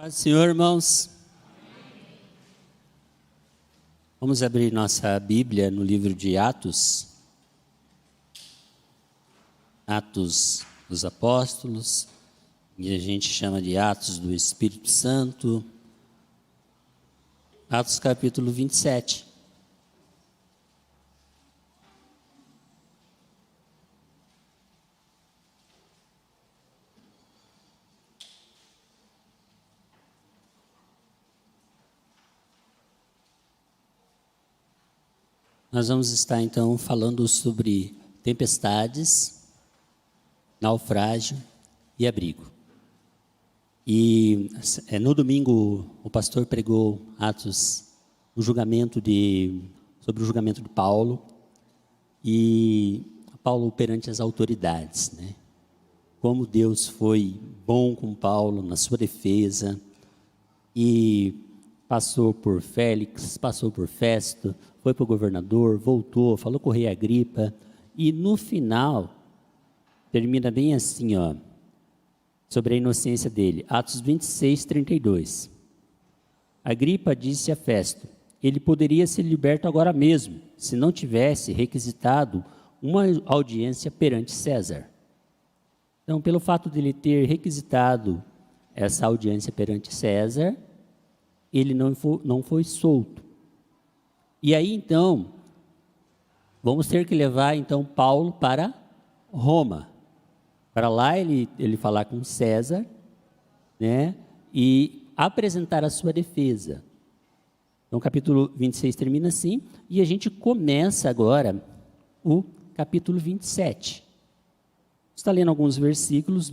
Paz do Senhor, irmãos. Vamos abrir nossa Bíblia no livro de Atos. Atos dos Apóstolos, que a gente chama de Atos do Espírito Santo. Atos capítulo 27. Nós vamos estar então falando sobre tempestades, naufrágio e abrigo. E no domingo o pastor pregou Atos, sobre o julgamento de Paulo e Paulo perante as autoridades, né? Como Deus foi bom com Paulo na sua defesa e passou por Félix, passou por Festo, foi para o governador, voltou, falou com o rei Agripa, e no final, termina bem assim, ó, sobre a inocência dele, Atos 26, 32. Agripa disse a Festo, ele poderia ser liberto agora mesmo, se não tivesse requisitado uma audiência perante César. Então, pelo fato de ele ter requisitado essa audiência perante César, ele não foi solto. E aí, então, vamos ter que levar, então, Paulo para Roma. Para lá ele falar com César, né, e apresentar a sua defesa. Então, o capítulo 26 termina assim, e a gente começa agora o capítulo 27. Você está lendo alguns versículos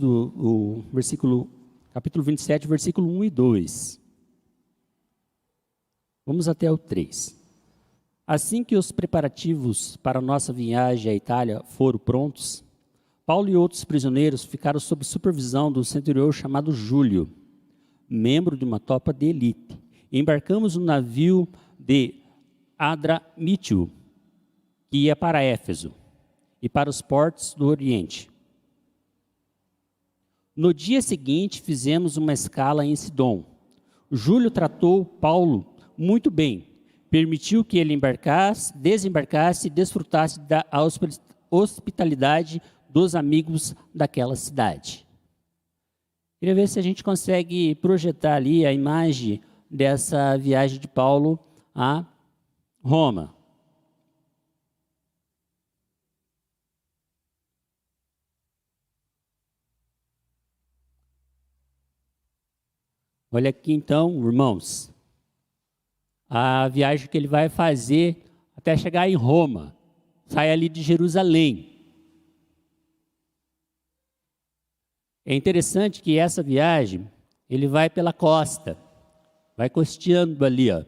capítulo 27, versículo 1 e 2. Vamos até o 3. Assim que os preparativos para a nossa viagem à Itália foram prontos, Paulo e outros prisioneiros ficaram sob supervisão do centurião chamado Júlio, membro de uma tropa de elite. Embarcamos no navio de Adramítio, que ia para Éfeso e para os portos do Oriente. No dia seguinte, fizemos uma escala em Sidom. Júlio tratou Paulo muito bem, permitiu que ele desembarcasse e desfrutasse da hospitalidade dos amigos daquela cidade. Queria ver se a gente consegue projetar ali a imagem dessa viagem de Paulo a Roma. Olha aqui então, irmãos, a viagem que ele vai fazer até chegar em Roma. Sai ali de Jerusalém. É interessante que essa viagem, ele vai pela costa, vai costeando ali, ó.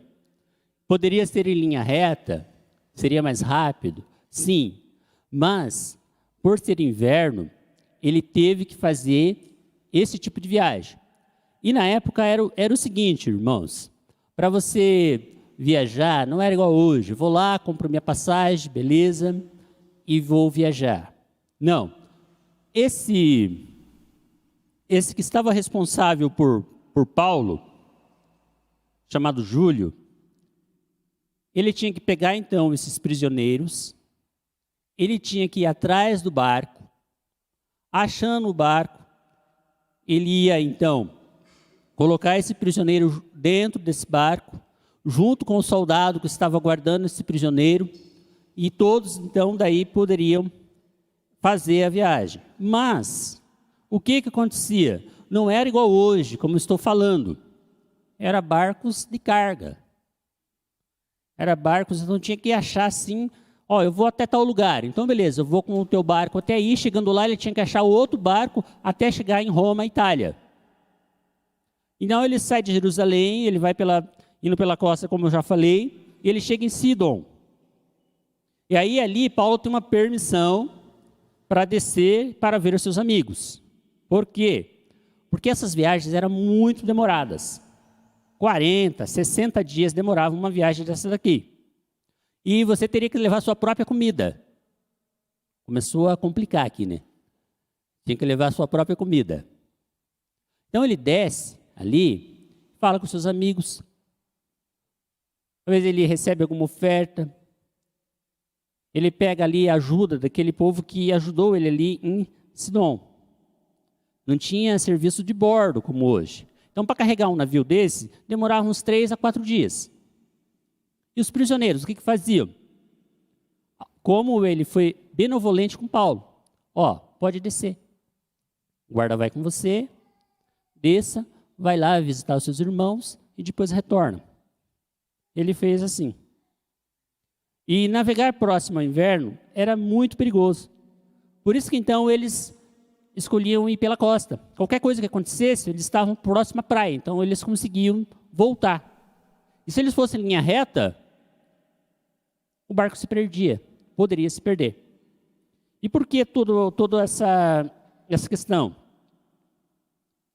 Poderia ser em linha reta, seria mais rápido, sim, mas por ser inverno, ele teve que fazer esse tipo de viagem. E na época era o seguinte, irmãos, para você viajar, não era igual hoje, vou lá, compro minha passagem, beleza, e vou viajar. Não, esse que estava responsável por Paulo, chamado Júlio, ele tinha que pegar então esses prisioneiros, ele tinha que ir atrás do barco, achando o barco, ele ia então colocar esse prisioneiro dentro desse barco, junto com o soldado que estava guardando esse prisioneiro, e todos então daí poderiam fazer a viagem. Mas o que acontecia? Não era igual hoje, como estou falando. Era barcos de carga. Era barcos, então tinha que achar assim, ó, eu vou até tal lugar, então beleza, eu vou com o teu barco até aí, chegando lá ele tinha que achar o outro barco até chegar em Roma, Itália. Então ele sai de Jerusalém, ele vai indo pela costa, como eu já falei, e ele chega em Sidom. E aí ali Paulo tem uma permissão para descer para ver os seus amigos. Por quê? Porque essas viagens eram muito demoradas. 40, 60 dias demorava uma viagem dessa daqui. E você teria que levar sua própria comida. Começou a complicar aqui, né? Tinha que levar sua própria comida. Então ele desce ali fala com seus amigos. Talvez ele recebe alguma oferta. Ele pega ali a ajuda daquele povo que ajudou ele ali em Sidom. Não tinha serviço de bordo como hoje. Então, para carregar um navio desse, demorava uns 3 a 4 dias. E os prisioneiros, o que faziam? Como ele foi benevolente com Paulo. Ó, pode descer. O guarda vai com você, desça, vai lá visitar os seus irmãos e depois retorna. Ele fez assim. E navegar próximo ao inverno era muito perigoso. Por isso que então eles escolhiam ir pela costa. Qualquer coisa que acontecesse, eles estavam próximo à praia, então eles conseguiam voltar. E se eles fossem em linha reta, o barco se perdia, poderia se perder. E por que toda essa questão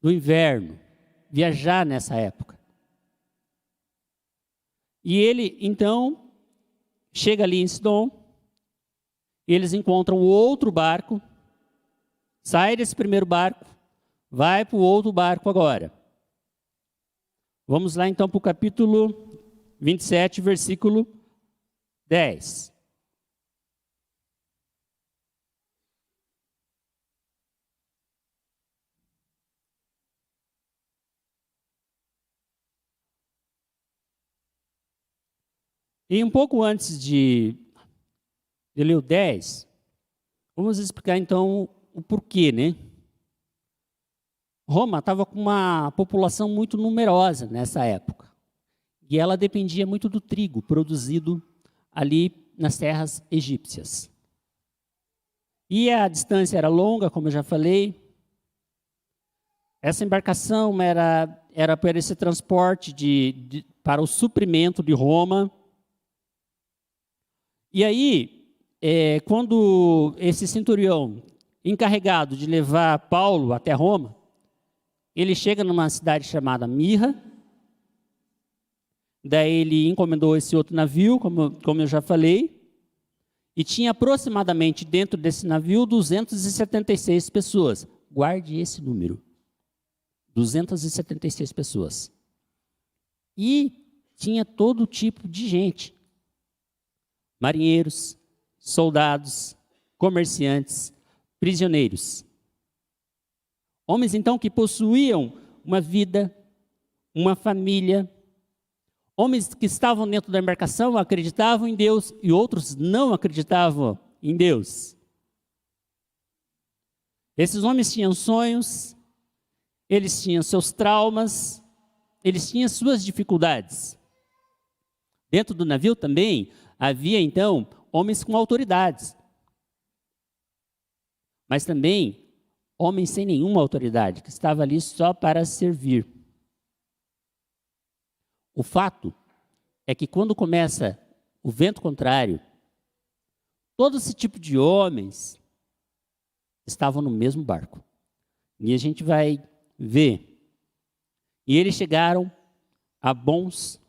do inverno, viajar nessa época? E ele, então, chega ali em Sidom, eles encontram outro barco, sai desse primeiro barco, vai para o outro barco agora. Vamos lá então para o capítulo 27, versículo 10. E um pouco antes de ler o 10, vamos explicar então o porquê, né? Roma estava com uma população muito numerosa nessa época. E ela dependia muito do trigo produzido ali nas terras egípcias. E a distância era longa, como eu já falei. Essa embarcação era para esse transporte para o suprimento de Roma. E aí, quando esse centurião, encarregado de levar Paulo até Roma, ele chega numa cidade chamada Mirra, daí ele encomendou esse outro navio, como eu já falei, e tinha aproximadamente dentro desse navio 276 pessoas. Guarde esse número, 276 pessoas. E tinha todo tipo de gente. Marinheiros, soldados, comerciantes, prisioneiros. Homens, então, que possuíam uma vida, uma família. Homens que estavam dentro da embarcação acreditavam em Deus e outros não acreditavam em Deus. Esses homens tinham sonhos, eles tinham seus traumas, eles tinham suas dificuldades. Dentro do navio também havia, então, homens com autoridades. Mas também homens sem nenhuma autoridade, que estavam ali só para servir. O fato é que quando começa o vento contrário, todo esse tipo de homens estavam no mesmo barco. E a gente vai ver. E eles chegaram a Bons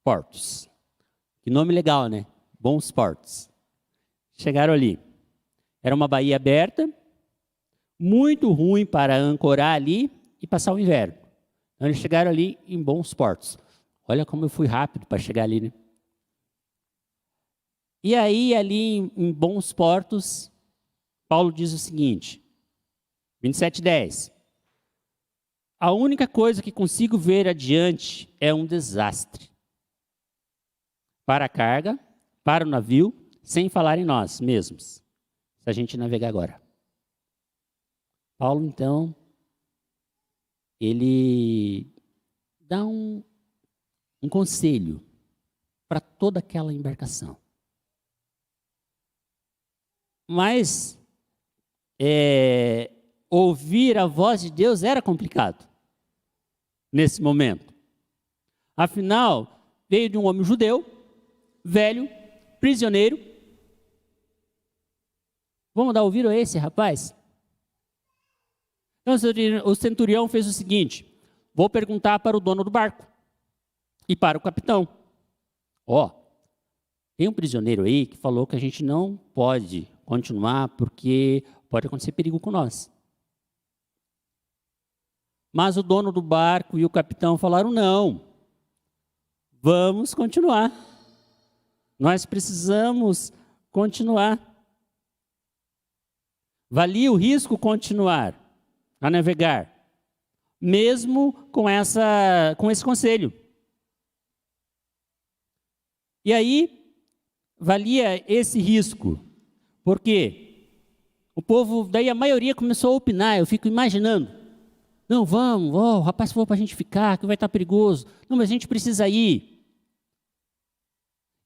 Portos. Que nome legal, né? Bons Portos. Chegaram ali. Era uma baía aberta, muito ruim para ancorar ali e passar o inverno. Então eles chegaram ali em Bons Portos. Olha como eu fui rápido para chegar ali, né? E aí, ali em Bons Portos, Paulo diz o seguinte, 27:10. A única coisa que consigo ver adiante é um desastre. Para a carga, para o navio, sem falar em nós mesmos, se a gente navegar agora. Paulo, então, ele dá um conselho para toda aquela embarcação. Mas ouvir a voz de Deus era complicado nesse momento. Afinal, veio de um homem judeu, velho, prisioneiro. Vamos dar ouvido a esse rapaz? Então o centurião fez o seguinte: vou perguntar para o dono do barco e para o capitão. Tem um prisioneiro aí que falou que a gente não pode continuar porque pode acontecer perigo com nós. Mas o dono do barco e o capitão falaram: não, vamos continuar. Nós precisamos continuar. Valia o risco continuar a navegar, mesmo com esse conselho. E aí, valia esse risco, porque o povo, daí a maioria começou a opinar. Eu fico imaginando: não, vamos, rapaz, for para a gente ficar, que vai estar perigoso. Não, mas a gente precisa ir.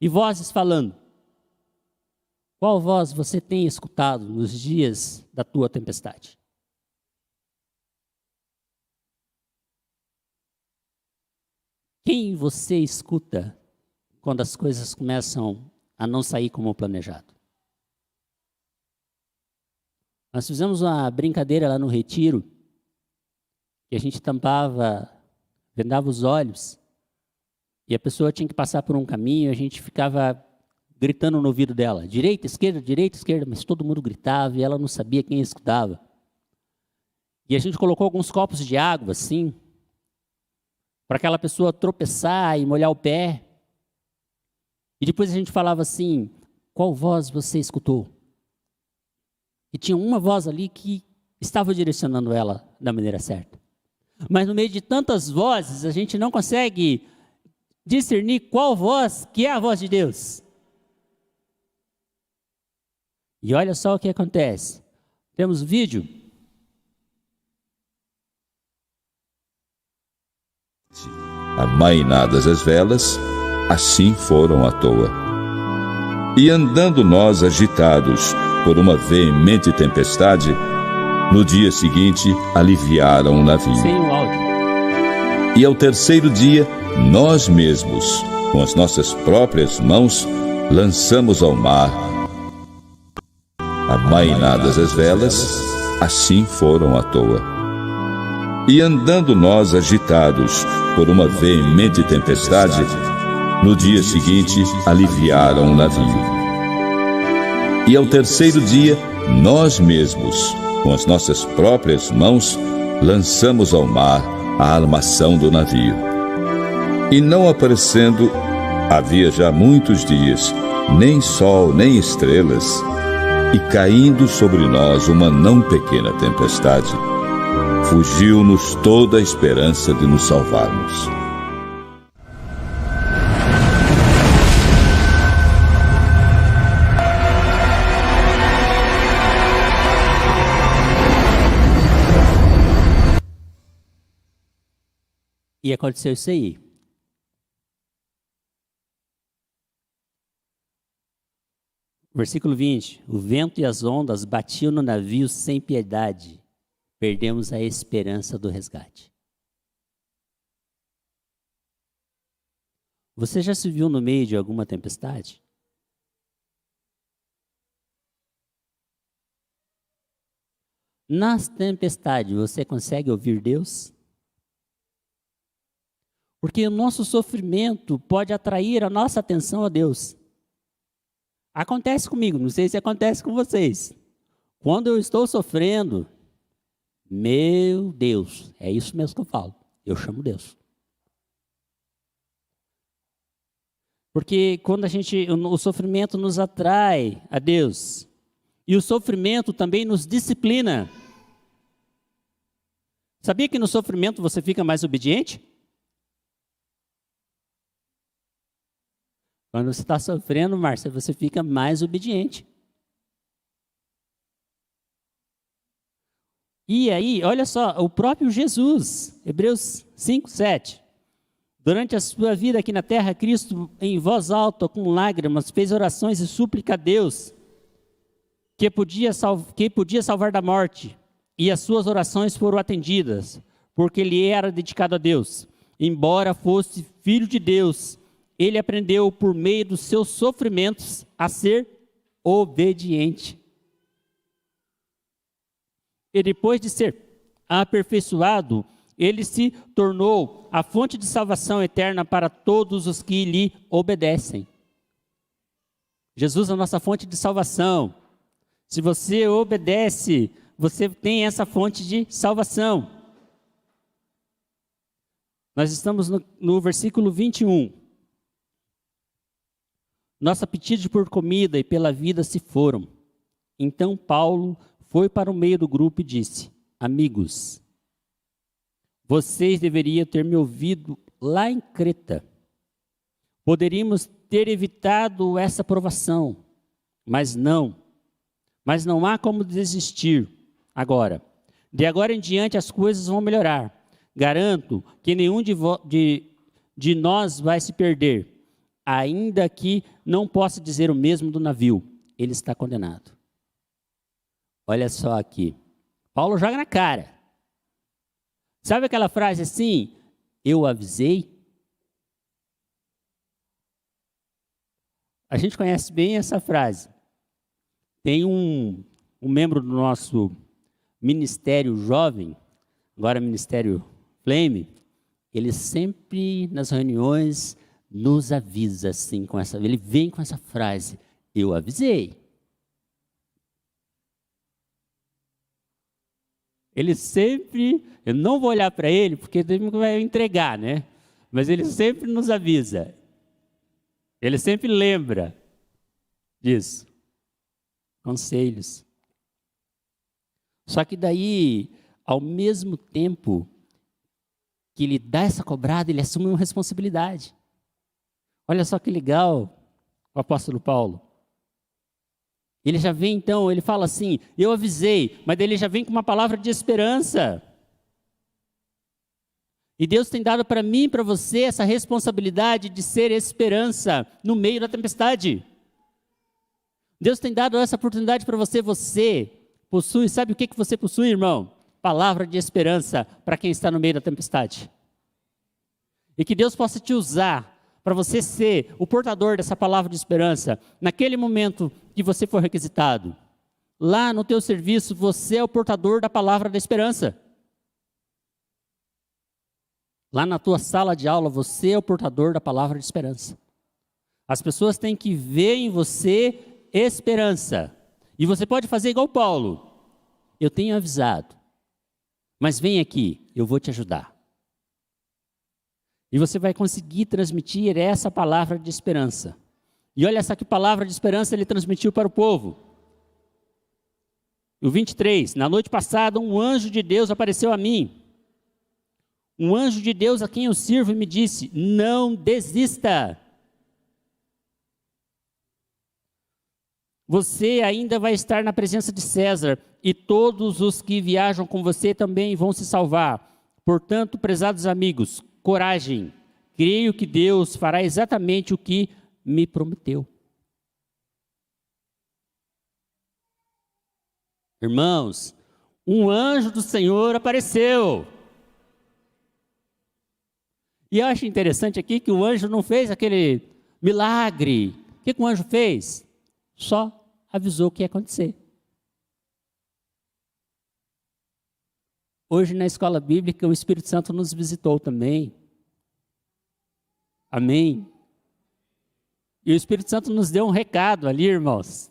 E vozes falando: qual voz você tem escutado nos dias da tua tempestade? Quem você escuta quando as coisas começam a não sair como planejado? Nós fizemos uma brincadeira lá no retiro, que a gente vendava os olhos, e a pessoa tinha que passar por um caminho, a gente ficava gritando no ouvido dela: direita, esquerda, mas todo mundo gritava e ela não sabia quem escutava. E a gente colocou alguns copos de água, assim, para aquela pessoa tropeçar e molhar o pé. E depois a gente falava assim: qual voz você escutou? E tinha uma voz ali que estava direcionando ela da maneira certa. Mas no meio de tantas vozes, a gente não consegue discernir qual voz que é a voz de Deus. E olha só o que acontece. Temos vídeo. Amainadas as velas, assim foram à toa. E andando nós agitados por uma veemente tempestade, no dia seguinte aliviaram o navio. Sem o áudio. E ao terceiro dia, nós mesmos, com as nossas próprias mãos, lançamos ao mar. Amainadas as velas, assim foram à toa. E andando nós agitados por uma veemente tempestade, no dia seguinte aliviaram o navio. E ao terceiro dia, nós mesmos, com as nossas próprias mãos, lançamos ao mar a armação do navio. E não aparecendo, havia já muitos dias, nem sol, nem estrelas, e caindo sobre nós uma não pequena tempestade, fugiu-nos toda a esperança de nos salvarmos. E aconteceu isso aí. Versículo 20. O vento e as ondas batiam no navio sem piedade. Perdemos a esperança do resgate. Você já se viu no meio de alguma tempestade? Nas tempestades, você consegue ouvir Deus? Porque o nosso sofrimento pode atrair a nossa atenção a Deus. Acontece comigo, não sei se acontece com vocês. Quando eu estou sofrendo, meu Deus, é isso mesmo que eu falo, eu chamo Deus. Porque quando o sofrimento nos atrai a Deus, e o sofrimento também nos disciplina. Sabia que no sofrimento você fica mais obediente? Quando você está sofrendo, Márcia, você fica mais obediente. E aí, olha só, o próprio Jesus, Hebreus 5, 7. Durante a sua vida aqui na terra, Cristo, em voz alta, com lágrimas, fez orações e súplica a Deus, que podia salvar da morte. E as suas orações foram atendidas, porque ele era dedicado a Deus. Embora fosse filho de Deus, ele aprendeu por meio dos seus sofrimentos a ser obediente. E depois de ser aperfeiçoado, ele se tornou a fonte de salvação eterna para todos os que lhe obedecem. Jesus é a nossa fonte de salvação. Se você obedece, você tem essa fonte de salvação. Nós estamos no versículo 21. Nosso apetite por comida e pela vida se foram. Então Paulo foi para o meio do grupo e disse: amigos, vocês deveriam ter me ouvido lá em Creta. Poderíamos ter evitado essa provação, mas não há como desistir agora. De agora em diante as coisas vão melhorar. Garanto que nenhum de nós vai se perder, ainda que não possa dizer o mesmo do navio. Ele está condenado. Olha só aqui. Paulo joga na cara. Sabe aquela frase assim? Eu avisei? A gente conhece bem essa frase. Tem um membro do nosso ministério jovem, agora ministério Flame, ele sempre nas reuniões nos avisa assim, ele vem com essa frase: eu avisei. Ele sempre, eu não vou olhar para ele porque ele vai entregar, né? Mas ele sempre nos avisa. Ele sempre lembra disso. Conselhos. Só que daí, ao mesmo tempo que ele dá essa cobrada, ele assume uma responsabilidade. Olha só que legal o apóstolo Paulo. Ele já vem então, ele fala assim: eu avisei, mas ele já vem com uma palavra de esperança. E Deus tem dado para mim e para você essa responsabilidade de ser esperança no meio da tempestade. Deus tem dado essa oportunidade para você. Você possui, sabe o que você possui, irmão? Palavra de esperança para quem está no meio da tempestade. E que Deus possa te usar para você ser o portador dessa palavra de esperança naquele momento que você for requisitado. Lá no teu serviço, você é o portador da palavra da esperança. Lá na tua sala de aula, você é o portador da palavra de esperança. As pessoas têm que ver em você esperança. E você pode fazer igual Paulo. Eu tenho avisado, mas vem aqui, eu vou te ajudar. E você vai conseguir transmitir essa palavra de esperança. E olha essa que palavra de esperança ele transmitiu para o povo. O 23, na noite passada um anjo de Deus apareceu a mim. Um anjo de Deus a quem eu sirvo e me disse: não desista. Você ainda vai estar na presença de César e todos os que viajam com você também vão se salvar. Portanto, prezados amigos, coragem. Creio que Deus fará exatamente o que me prometeu. Irmãos, um anjo do Senhor apareceu. E eu acho interessante aqui que o anjo não fez aquele milagre. O que o anjo fez? Só avisou o que ia acontecer. Hoje na escola bíblica o Espírito Santo nos visitou também. Amém? E o Espírito Santo nos deu um recado ali, irmãos.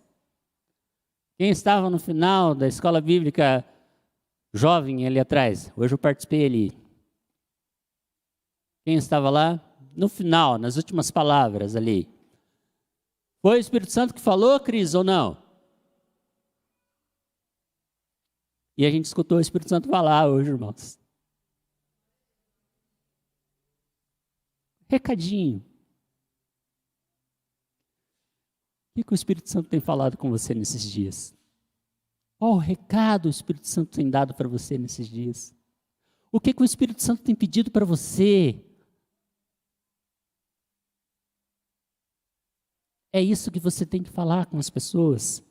Quem estava no final da escola bíblica jovem ali atrás? Hoje eu participei ali. Quem estava lá? No final, nas últimas palavras ali. Foi o Espírito Santo que falou, Cris, ou não? E a gente escutou o Espírito Santo falar hoje, irmãos. Recadinho. O que o Espírito Santo tem falado com você nesses dias? Qual o recado o Espírito Santo tem dado para você nesses dias? O que o Espírito Santo tem pedido para você? É isso que você tem que falar com as pessoas.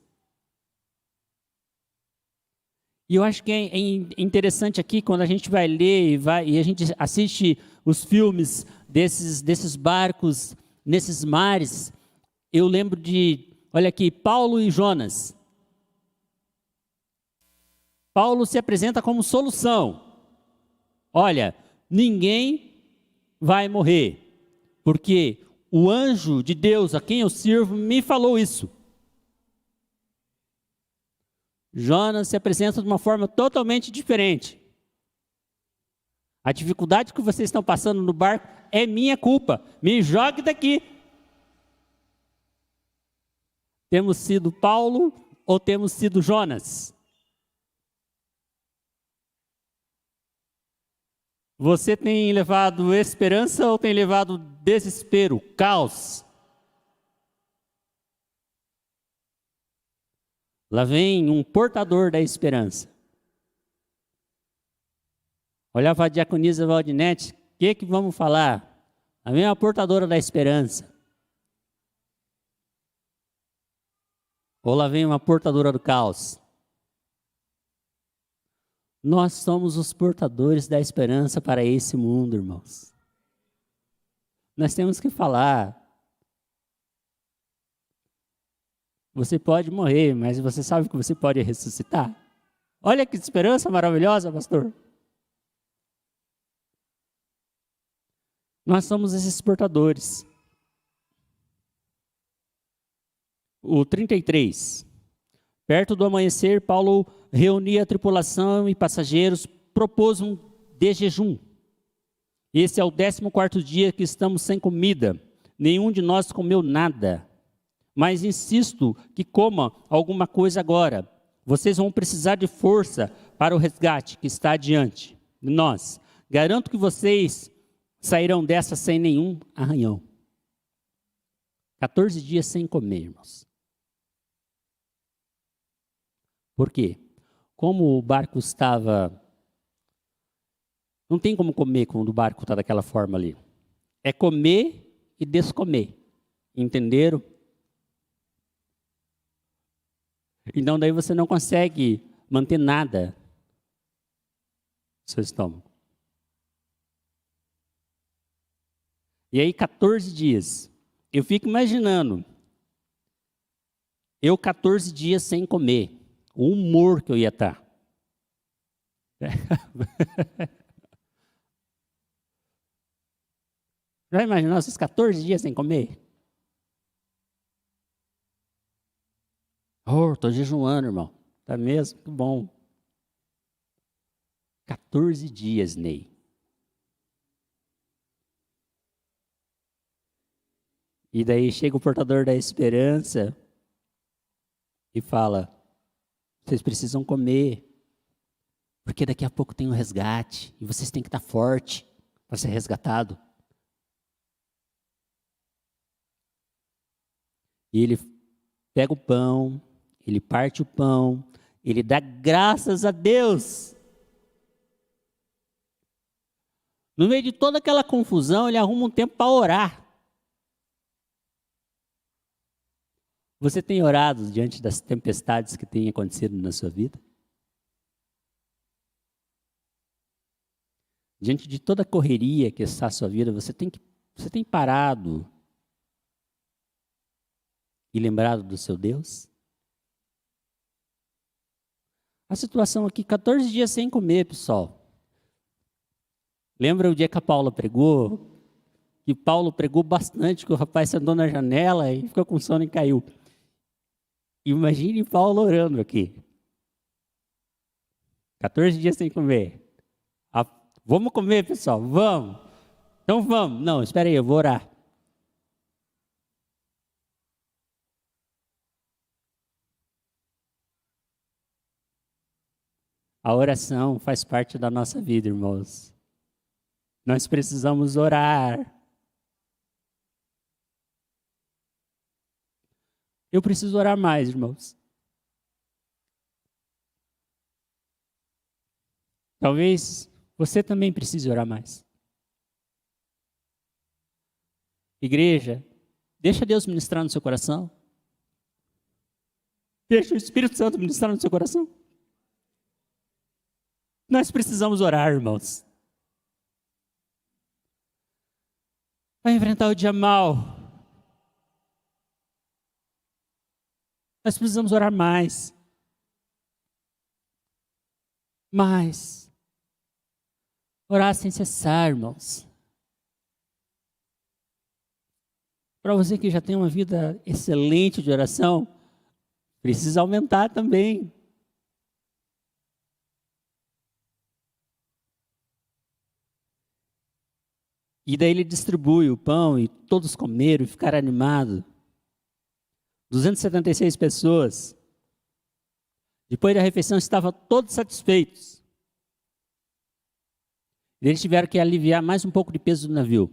E eu acho que é interessante aqui, quando a gente vai ler e a gente assiste os filmes desses barcos, nesses mares, eu lembro de, olha aqui, Paulo e Jonas. Paulo se apresenta como solução. Olha, ninguém vai morrer, porque o anjo de Deus a quem eu sirvo me falou isso. Jonas se apresenta de uma forma totalmente diferente. A dificuldade que vocês estão passando no barco é minha culpa. Me jogue daqui. Temos sido Paulo ou temos sido Jonas? Você tem levado esperança ou tem levado desespero, caos? Lá vem um portador da esperança. Olha para a diaconisa Valdinete, o que vamos falar? Lá vem uma portadora da esperança. Ou lá vem uma portadora do caos. Nós somos os portadores da esperança para esse mundo, irmãos. Nós temos que falar. Você pode morrer, mas você sabe que você pode ressuscitar? Olha que esperança maravilhosa, pastor. Nós somos esses portadores. O 33. Perto do amanhecer, Paulo reunia a tripulação e passageiros, propôs um de jejum. Esse é o 14º dia que estamos sem comida. Nenhum de nós comeu nada. Mas insisto que coma alguma coisa agora. Vocês vão precisar de força para o resgate que está adiante de nós. Garanto que vocês sairão dessa sem nenhum arranhão. 14 dias sem comer, irmãos. Por quê? Como o barco estava... Não tem como comer quando o barco está daquela forma ali. É comer e descomer. Entenderam? Então daí você não consegue manter nada no seu estômago. E aí 14 dias. Eu fico imaginando. Eu 14 dias sem comer. O humor que eu ia estar. Já imaginou esses 14 dias sem comer? Oh, estou jejuando, irmão. Tá mesmo? Que bom. 14 dias, Ney. E daí chega o portador da esperança e fala: vocês precisam comer, porque daqui a pouco tem um resgate e vocês têm que estar forte para ser resgatado. E ele pega o pão, ele parte o pão, ele dá graças a Deus. No meio de toda aquela confusão, ele arruma um tempo para orar. Você tem orado diante das tempestades que têm acontecido na sua vida? Diante de toda a correria que está a sua vida, você tem parado e lembrado do seu Deus? A situação aqui, 14 dias sem comer, pessoal. Lembra o dia que a Paula pregou? Que Paulo pregou bastante, que o rapaz sentou na janela e ficou com sono e caiu. Imagine Paulo orando aqui. 14 dias sem comer. Vamos comer, pessoal, vamos. Então vamos. Não, espera aí, eu vou orar. A oração faz parte da nossa vida, irmãos. Nós precisamos orar. Eu preciso orar mais, irmãos. Talvez você também precise orar mais. Igreja, deixa Deus ministrar no seu coração. Deixa o Espírito Santo ministrar no seu coração. Nós precisamos orar, irmãos. Vai enfrentar o dia mau. Nós precisamos orar mais. Mais. Orar sem cessar, irmãos. Para você que já tem uma vida excelente de oração, precisa aumentar também. E daí ele distribui o pão e todos comeram e ficaram animados. 276 pessoas. Depois da refeição estavam todos satisfeitos. Eles tiveram que aliviar mais um pouco de peso do navio.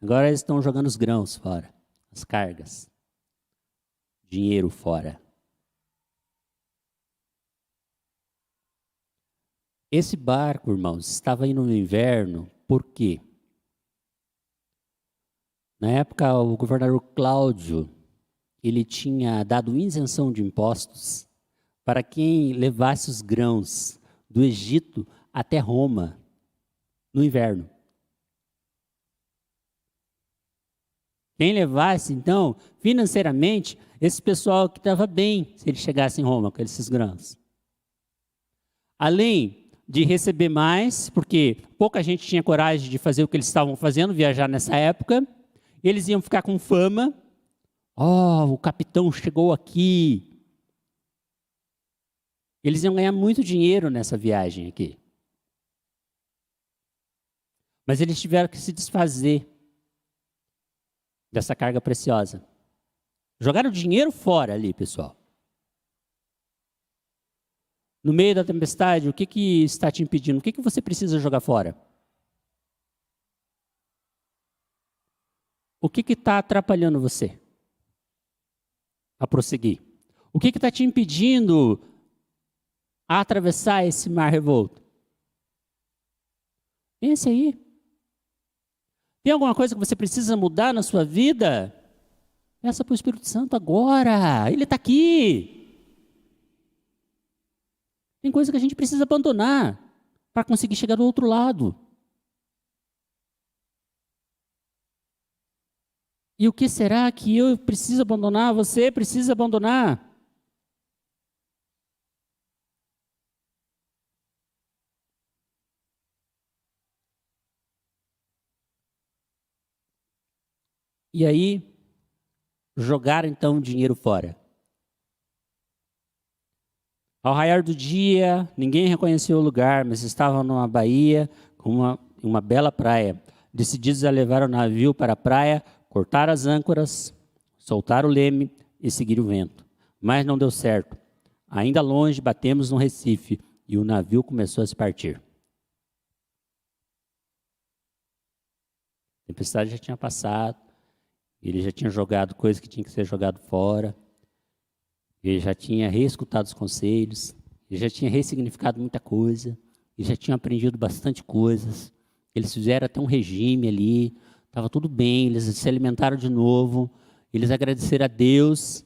Agora eles estão jogando os grãos fora, as cargas, dinheiro fora. Esse barco, irmãos, estava indo no inverno, por quê? Na época, o governador Cláudio, ele tinha dado isenção de impostos para quem levasse os grãos do Egito até Roma, no inverno. Quem levasse, então, financeiramente, esse pessoal que estava bem, se ele chegasse em Roma com esses grãos. Além de receber mais, porque pouca gente tinha coragem de fazer o que eles estavam fazendo, viajar nessa época, eles iam ficar com fama. Oh, o capitão chegou aqui. Eles iam ganhar muito dinheiro nessa viagem aqui. Mas eles tiveram que se desfazer dessa carga preciosa. Jogaram o dinheiro fora ali, pessoal. No meio da tempestade, o que está te impedindo? O que você precisa jogar fora? O que está atrapalhando você a prosseguir? O que está te impedindo a atravessar esse mar revolto? Pense aí. Tem alguma coisa que você precisa mudar na sua vida? Peça para o Espírito Santo agora. Ele está aqui. Tem coisa que a gente precisa abandonar para conseguir chegar do outro lado. E o que será que eu preciso abandonar? Você precisa abandonar? E aí, jogaram então o dinheiro fora. Ao raiar do dia, ninguém reconheceu o lugar, mas estavam numa baía com uma bela praia. Decididos a levar o navio para a praia, cortar as âncoras, soltar o leme e seguir o vento. Mas não deu certo. Ainda longe, batemos no Recife e o navio começou a se partir. A tempestade já tinha passado, ele já tinha jogado coisa que tinha que ser jogado fora, ele já tinha reescutado os conselhos, ele já tinha ressignificado muita coisa, ele já tinha aprendido bastante coisas, eles fizeram até um regime ali, estava tudo bem, eles se alimentaram de novo, eles agradeceram a Deus,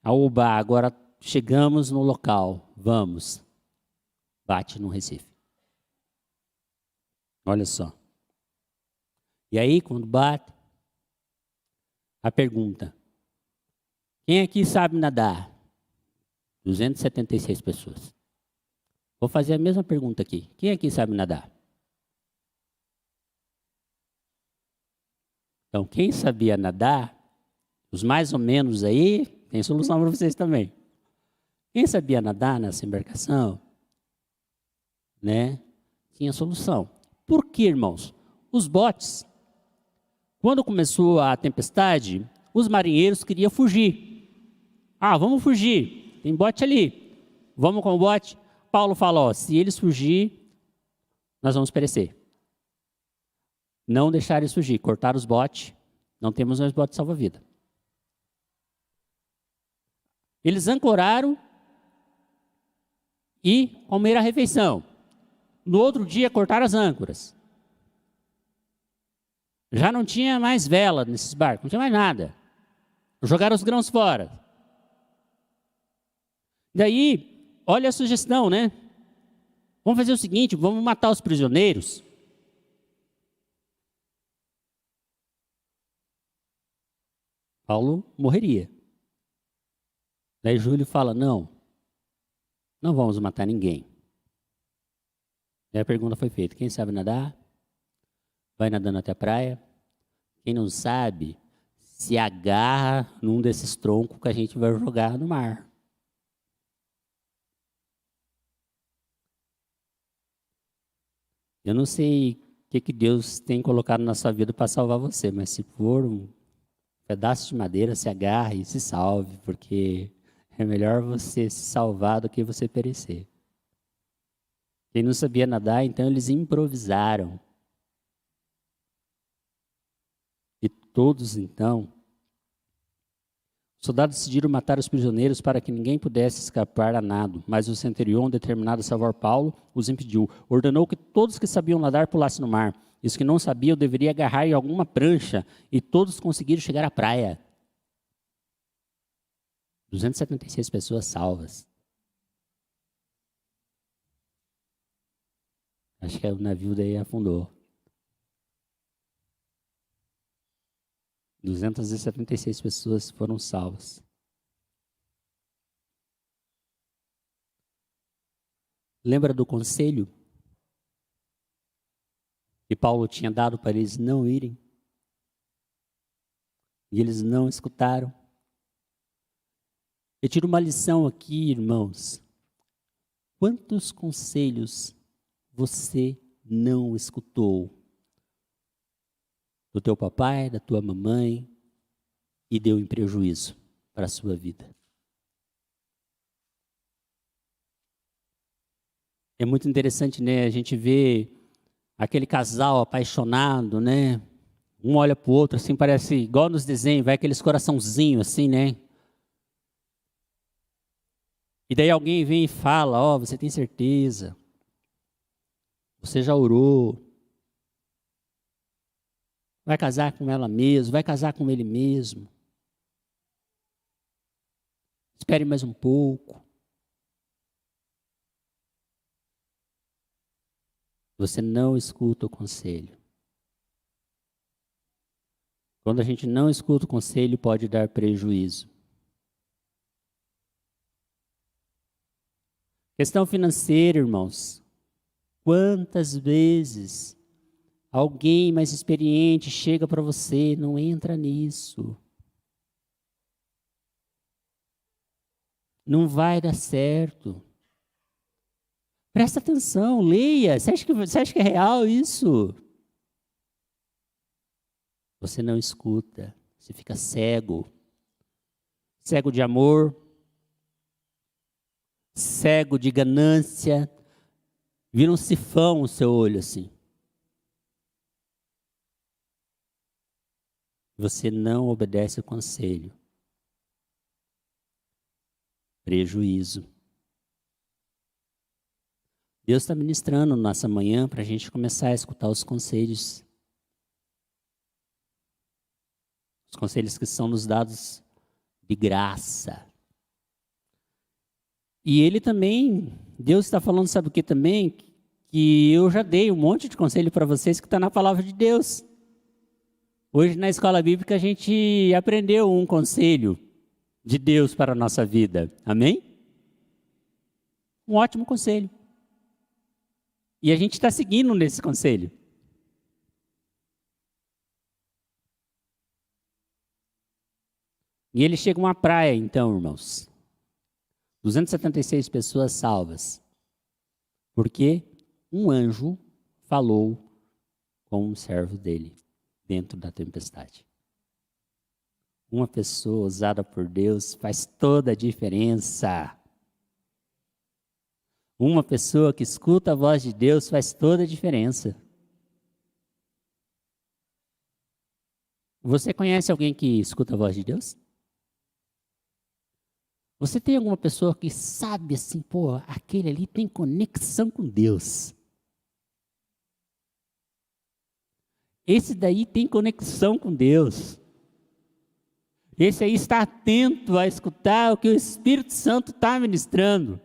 oba, agora chegamos no local, vamos, bate no Recife. Olha só. E aí, quando bate, a pergunta, quem aqui sabe nadar? 276 pessoas. Vou fazer a mesma pergunta aqui. Quem aqui sabe nadar? Então, quem sabia nadar, os mais ou menos aí, tem solução para vocês também. Quem sabia nadar nessa embarcação, né, tinha solução. Por quê, irmãos? Os botes, quando começou a tempestade, os marinheiros queriam fugir. Ah, vamos fugir. Tem bote ali. Vamos com o bote. Paulo fala, ó, se eles fugir, nós vamos perecer. Não deixar eles fugir. Cortar os botes. Não temos mais bote salva-vida. Eles ancoraram e comeram a refeição. No outro dia, cortaram as âncoras. Já não tinha mais vela nesses barcos. Não tinha mais nada. Jogaram os grãos fora. Daí, olha a sugestão, né? Vamos fazer o seguinte, vamos matar os prisioneiros. Paulo morreria. Daí Júlio fala, não vamos matar ninguém. Daí a pergunta foi feita, quem sabe nadar? Vai nadando até a praia. Quem não sabe, se agarra num desses troncos que a gente vai jogar no mar. Eu não sei que Deus tem colocado na sua vida para salvar você. Mas se for um pedaço de madeira, se agarre e se salve, porque é melhor você se salvar do que você perecer. Quem não sabia nadar, então eles improvisaram. E todos, então, os soldados decidiram matar os prisioneiros para que ninguém pudesse escapar a nado. Mas o centurião, determinado a salvar Paulo, os impediu. Ordenou que todos que sabiam nadar pulassem no mar. E os que não sabiam deveriam agarrar em alguma prancha. E todos conseguiram chegar à praia. 276 pessoas salvas. Acho que o navio daí afundou. 276 pessoas foram salvas. Lembra do conselho que Paulo tinha dado para eles não irem? E eles não escutaram. Eu tiro uma lição aqui, irmãos. Quantos conselhos você não escutou? Do teu papai, da tua mamãe, e deu em prejuízo para a sua vida. É muito interessante, né? A gente vê aquele casal apaixonado, né? Um olha para o outro, assim, parece igual nos desenhos, vai aqueles coraçãozinhos, assim, né? E daí alguém vem e fala, ó, você tem certeza? Você já orou? Vai casar com ela mesmo? Vai casar com ele mesmo? Espere mais um pouco. Você não escuta o conselho. Quando a gente não escuta o conselho, pode dar prejuízo. Questão financeira, irmãos. Quantas vezes alguém mais experiente chega para você, não entra nisso. Não vai dar certo. Presta atenção, leia. Você acha que é real isso? Você não escuta, você fica cego. Cego de amor, cego de ganância. Vira um sifão o seu olho assim. Você não obedece o conselho. Prejuízo. Deus está ministrando nossa manhã para a gente começar a escutar os conselhos. Os conselhos que são nos dados de graça. E Ele também, Deus está falando, sabe o que também? Que eu já dei um monte de conselho para vocês que está na palavra de Deus. Hoje na escola bíblica a gente aprendeu um conselho de Deus para a nossa vida. Amém? Um ótimo conselho. E a gente está seguindo nesse conselho. E eles chegam à praia, então, irmãos. 276 pessoas salvas. Porque um anjo falou com um servo dele dentro da tempestade. Uma pessoa usada por Deus faz toda a diferença. Uma pessoa que escuta a voz de Deus faz toda a diferença. Você conhece alguém que escuta a voz de Deus? Você tem alguma pessoa que sabe assim, pô, aquele ali tem conexão com Deus. Esse daí tem conexão com Deus. Esse aí está atento a escutar o que o Espírito Santo está ministrando.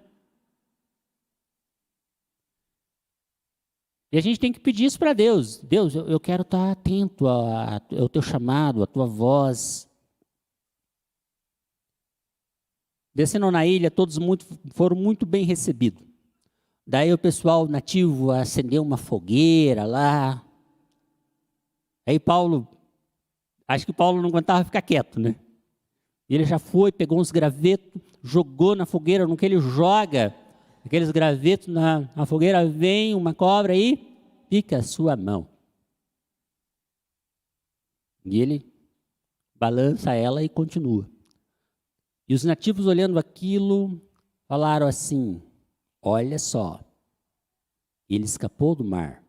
E a gente tem que pedir isso para Deus. Deus, eu quero estar atento ao teu chamado, à tua voz. Descendo na ilha, todos foram muito bem recebidos. Daí o pessoal nativo acendeu uma fogueira lá. Aí acho que Paulo não aguentava ficar quieto, né? E ele já foi, pegou uns gravetos, jogou na fogueira. No que ele joga aqueles gravetos na fogueira, vem uma cobra e pica a sua mão. E ele balança ela e continua. E os nativos, olhando aquilo, falaram assim: olha só, ele escapou do mar.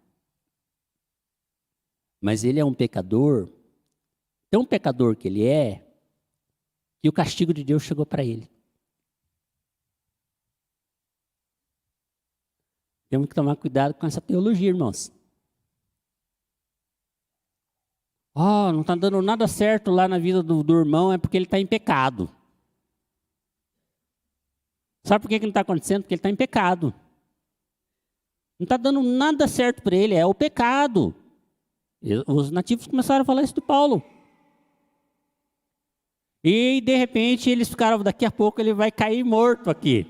Mas ele é um pecador, tão pecador que ele é, que o castigo de Deus chegou para ele. Temos que tomar cuidado com essa teologia, irmãos. Não está dando nada certo lá na vida do irmão, é porque ele está em pecado. Sabe por que não está acontecendo? Porque ele está em pecado. Não está dando nada certo para ele, é o pecado. Os nativos começaram a falar isso de Paulo. E de repente eles ficaram, daqui a pouco ele vai cair morto aqui.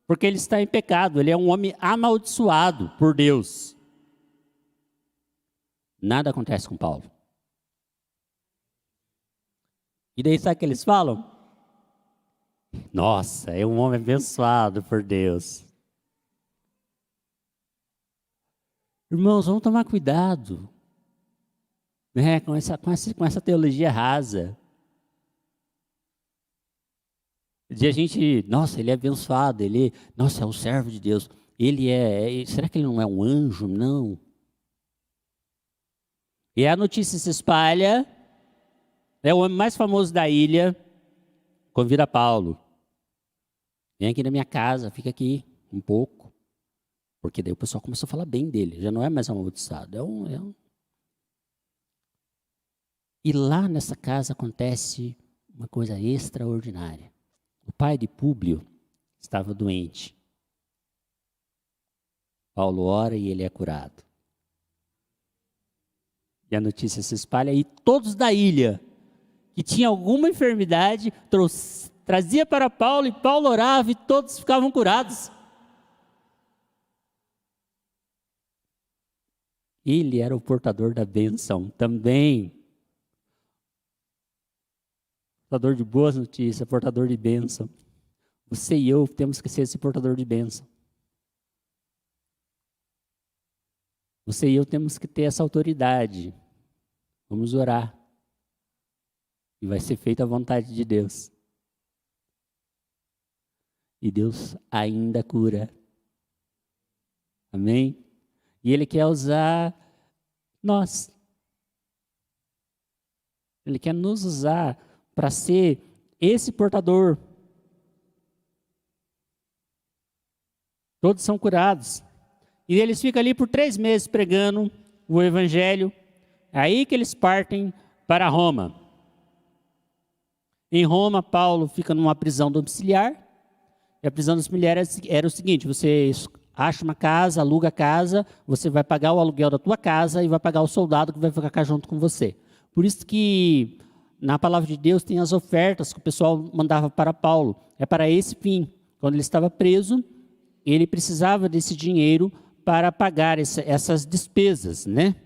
Porque ele está em pecado, ele é um homem amaldiçoado por Deus. Nada acontece com Paulo. E daí sabe o que eles falam? Nossa, é um homem abençoado por Deus. Irmãos, vamos tomar cuidado, né, com essa teologia rasa. De a gente, nossa, ele é abençoado, nossa, é um servo de Deus. Será que ele não é um anjo? Não. E a notícia se espalha, é o homem mais famoso da ilha, convida Paulo. Vem aqui na minha casa, fica aqui um pouco. Porque daí o pessoal começou a falar bem dele, já não é mais amaldiçoado. E lá nessa casa acontece uma coisa extraordinária. O pai de Públio estava doente. Paulo ora e ele é curado. E a notícia se espalha e todos da ilha que tinham alguma enfermidade trazia para Paulo e Paulo orava e todos ficavam curados. Ele era o portador da bênção também. Portador de boas notícias, portador de bênção. Você e eu temos que ser esse portador de bênção. Você e eu temos que ter essa autoridade. Vamos orar. E vai ser feita a vontade de Deus. E Deus ainda cura. Amém? E Ele quer usar nós. Ele quer nos usar para ser esse portador. Todos são curados. E eles ficam ali por 3 meses pregando o Evangelho. É aí que eles partem para Roma. Em Roma, Paulo fica numa prisão domiciliar. E a prisão domiciliar era o seguinte: você acha uma casa, aluga a casa, você vai pagar o aluguel da tua casa e vai pagar o soldado que vai ficar junto com você. Por isso que na palavra de Deus tem as ofertas que o pessoal mandava para Paulo. É para esse fim. Quando ele estava preso, ele precisava desse dinheiro para pagar essas despesas, né?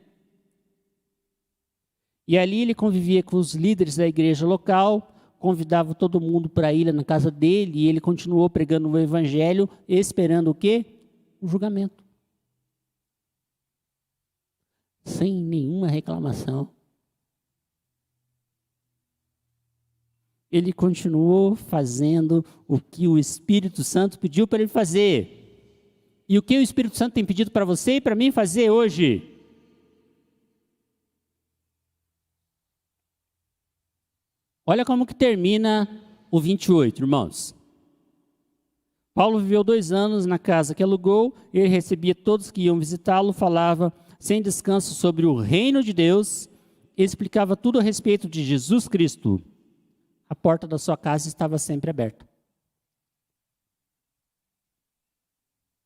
E ali ele convivia com os líderes da igreja local, convidava todo mundo para ir na casa dele, e ele continuou pregando o evangelho, esperando o quê? O julgamento. Sem nenhuma reclamação. Ele continuou fazendo o que o Espírito Santo pediu para ele fazer. E o que o Espírito Santo tem pedido para você e para mim fazer hoje? Olha como que termina o 28, irmãos. Paulo viveu 2 anos na casa que alugou, ele recebia todos que iam visitá-lo, falava sem descanso sobre o reino de Deus, explicava tudo a respeito de Jesus Cristo. A porta da sua casa estava sempre aberta.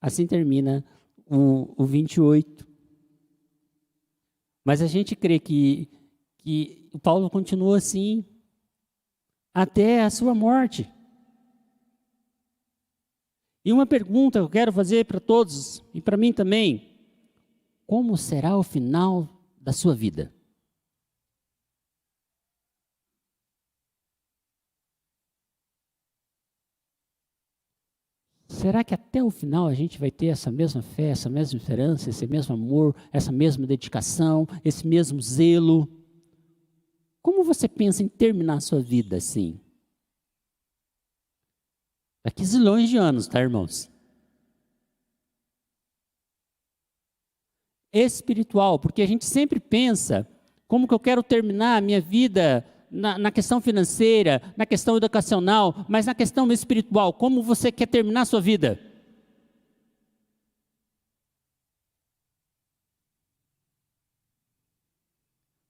Assim termina o 28. Mas a gente crê que o Paulo continuou assim até a sua morte. E uma pergunta que eu quero fazer para todos e para mim também: como será o final da sua vida? Será que até o final a gente vai ter essa mesma fé, essa mesma esperança, esse mesmo amor, essa mesma dedicação, esse mesmo zelo? Como você pensa em terminar a sua vida assim? Daqui zilhões de anos, tá, irmãos? Espiritual, porque a gente sempre pensa, como que eu quero terminar a minha vida na questão financeira, na questão educacional, mas na questão espiritual, como você quer terminar a sua vida?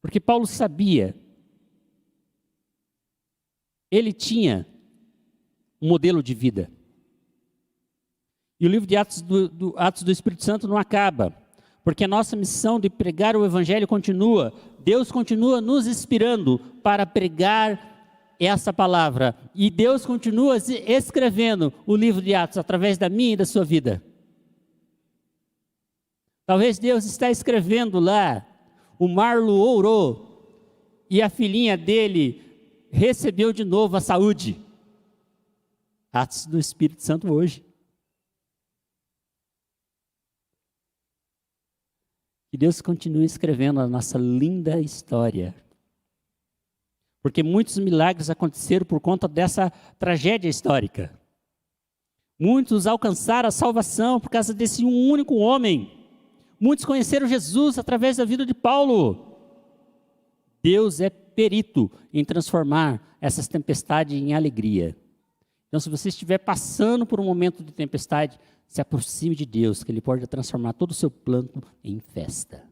Porque Paulo sabia, ele tinha um modelo de vida. E o livro de Atos do Espírito Santo não acaba, porque a nossa missão de pregar o Evangelho continua. Deus continua nos inspirando para pregar essa palavra. E Deus continua escrevendo o livro de Atos através da minha e da sua vida. Talvez Deus está escrevendo lá, o Marlo orou e a filhinha dele recebeu de novo a saúde. Atos do Espírito Santo hoje. Que Deus continue escrevendo a nossa linda história. Porque muitos milagres aconteceram por conta dessa tragédia histórica. Muitos alcançaram a salvação por causa desse um único homem. Muitos conheceram Jesus através da vida de Paulo. Deus é perito em transformar essas tempestades em alegria. Então, se você estiver passando por um momento de tempestade, se aproxime de Deus, que Ele pode transformar todo o seu plano em festa.